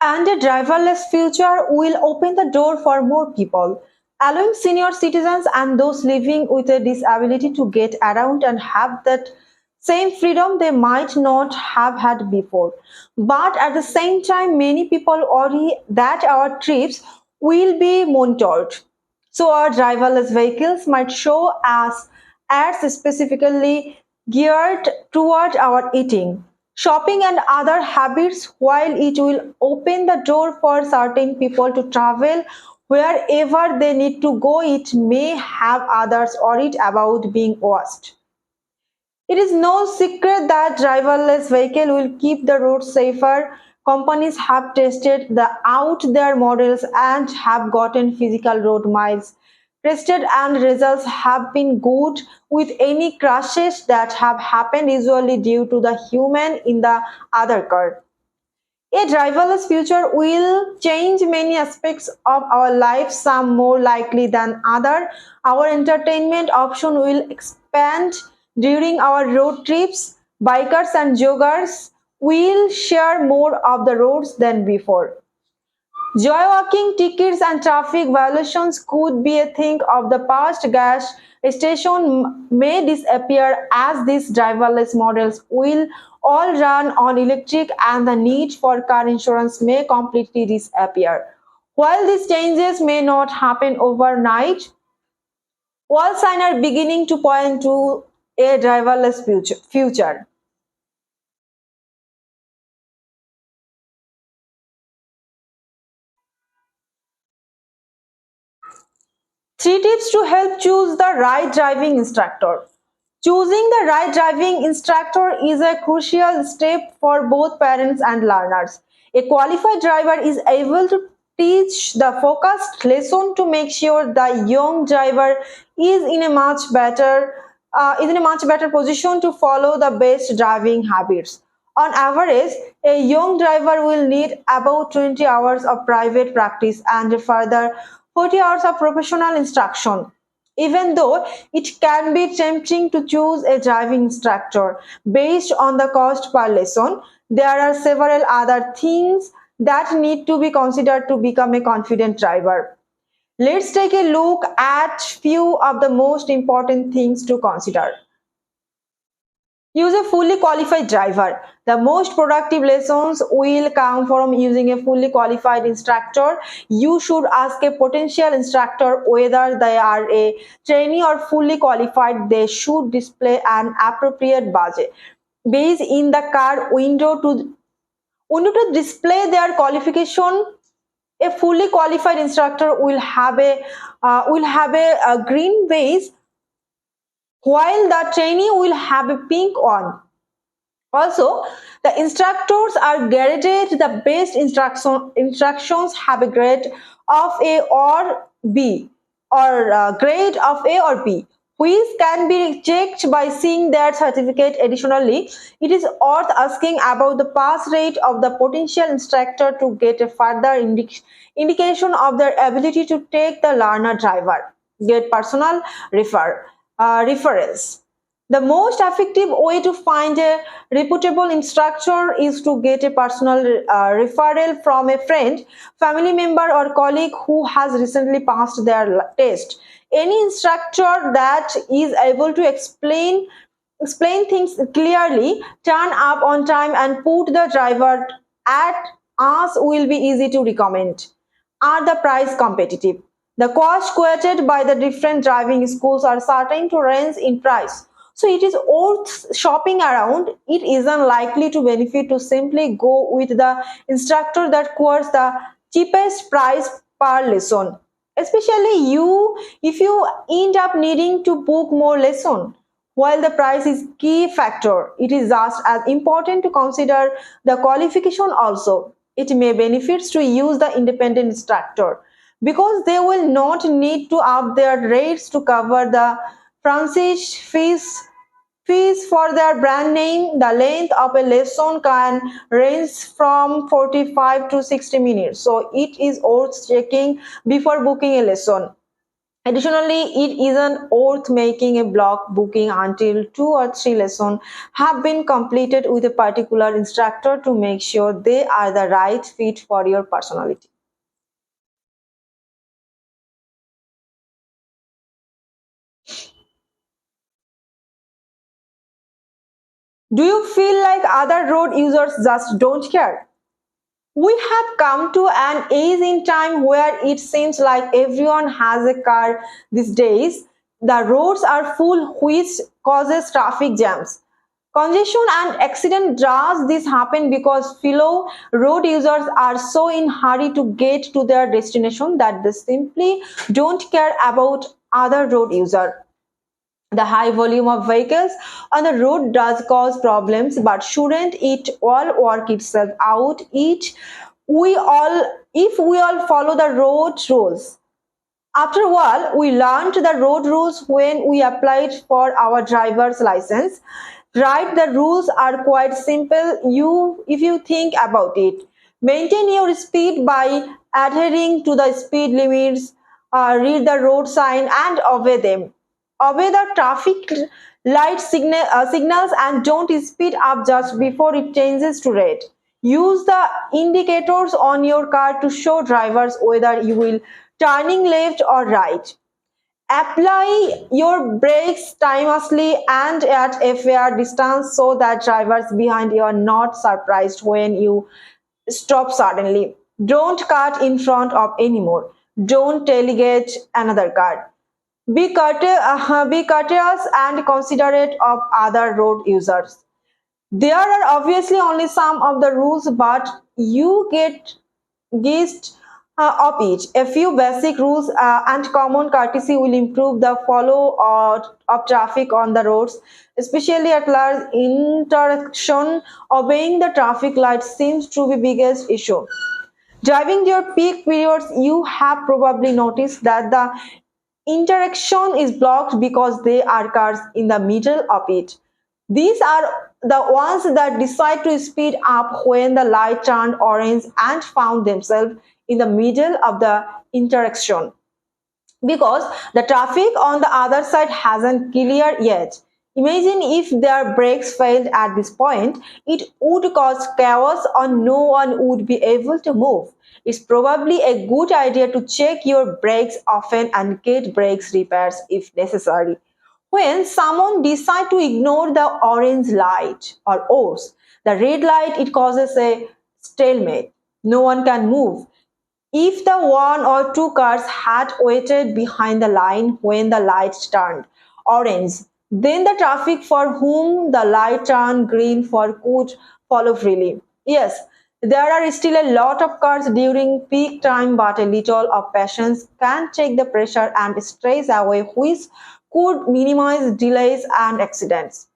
And a driverless future will open the door for more people, allowing senior citizens and those living with a disability to get around and have that same freedom they might not have had before. But at the same time, many people worry that our trips will be monitored. So our driverless vehicles might show us ads specifically geared toward our eating, shopping, and other habits, while it will open the door for certain people to travel wherever they need to go. It may have others worried about being watched. It is no secret that driverless vehicle will keep the roads safer. Companies have tested out their models and have gotten physical road miles tested, and results have been good, with any crashes that have happened usually due to the human in the other car. A driverless future will change many aspects of our lives, some more likely than other. Our entertainment option will expand during our road trips. Bikers and joggers will share more of the roads than before. Jaywalking tickets and traffic violations could be a thing of the past. Gas station may disappear as these driverless models will all run on electric, and the need for car insurance may completely disappear. While these changes may not happen overnight, all signs are beginning to point to a driverless future. Three tips to help choose the right driving instructor. Choosing the right driving instructor is a crucial step for both parents and learners. A qualified driver is able to teach the focused lesson to make sure the young driver is in a much better position to follow the best driving habits. On average, a young driver will need about 20 hours of private practice and further 40 hours of professional instruction. Even though it can be tempting to choose a driving instructor based on the cost per lesson, there are several other things that need to be considered to become a confident driver. Let's take a look at few of the most important things to consider. Use a fully qualified driver. The most productive lessons will come from using a fully qualified instructor. You should ask a potential instructor whether they are a trainee or fully qualified. They should display an appropriate badge in the car window to display their qualification. A fully qualified instructor will have a green badge, while the trainee will have a pink one. Also, the instructors are graded. The best instructions have a grade of A or B, or grade of A or B, which can be checked by seeing their certificate. Additionally, it is worth asking about the pass rate of the potential instructor to get a further indication of their ability to take the learner driver. Get personal reference. The most effective way to find a reputable instructor is to get a personal referral from a friend, family member, or colleague who has recently passed their test. Any instructor that is able to explain things clearly, turn up on time, and put the driver at us will be easy to recommend. Are the price competitive? The cost quoted by the different driving schools are certain to range in price, so it is worth shopping around. It isn't likely to benefit to simply go with the instructor that quotes the cheapest price per lesson, especially if you end up needing to book more lesson. While the price is key factor, it is just as important to consider the qualification also. It may benefits to use the independent instructor because they will not need to up their rates to cover the franchise fees for their brand name. The length of a lesson can range from 45 to 60 minutes, so it is worth checking before booking a lesson. Additionally, it isn't worth making a block booking until 2 or 3 lessons have been completed with a particular instructor to make sure they are the right fit for your personality. Do you feel like other road users just don't care? We have come to an age in time where it seems like everyone has a car these days. The roads are full, which causes traffic jams. Congestion and accident does this happen because fellow road users are so in hurry to get to their destination that they simply don't care about other road users. The high volume of vehicles on the road does cause problems, but shouldn't it all work itself out? If we all follow the road rules. After all, we learned the road rules when we applied for our driver's license. Right, the rules are quite simple. If you think about it, maintain your speed by adhering to the speed limits, read the road sign, and obey them. Obey the traffic light signals and don't speed up just before it changes to red. Use the indicators on your car to show drivers whether you will turning left or right. Apply your brakes timelessly and at a fair distance so that drivers behind you are not surprised when you stop suddenly. Don't cut in front of anymore. Don't tailgate another car. Be courteous and considerate of other road users. There are obviously only some of the rules, but you get gist of each. A few basic rules and common courtesy will improve the flow of traffic on the roads, especially at large intersection. Obeying the traffic lights seems to be biggest issue. Driving your peak periods, you have probably noticed that the interaction is blocked because there are cars in the middle of it. These are the ones that decide to speed up when the light turned orange and found themselves in the middle of the interaction because the traffic on the other side hasn't cleared yet. Imagine if their brakes failed at this point, it would cause chaos and no one would be able to move. It's probably a good idea to check your brakes often and get brakes repairs if necessary. When someone decides to ignore the orange light or worse, the red light, it causes a stalemate. No one can move. If the one or two cars had waited behind the line when the light turned orange, then the traffic for whom the light turned green for could follow freely. Yes, there are still a lot of cars during peak time, but a little of patience can take the pressure and stress away, which could minimize delays and accidents.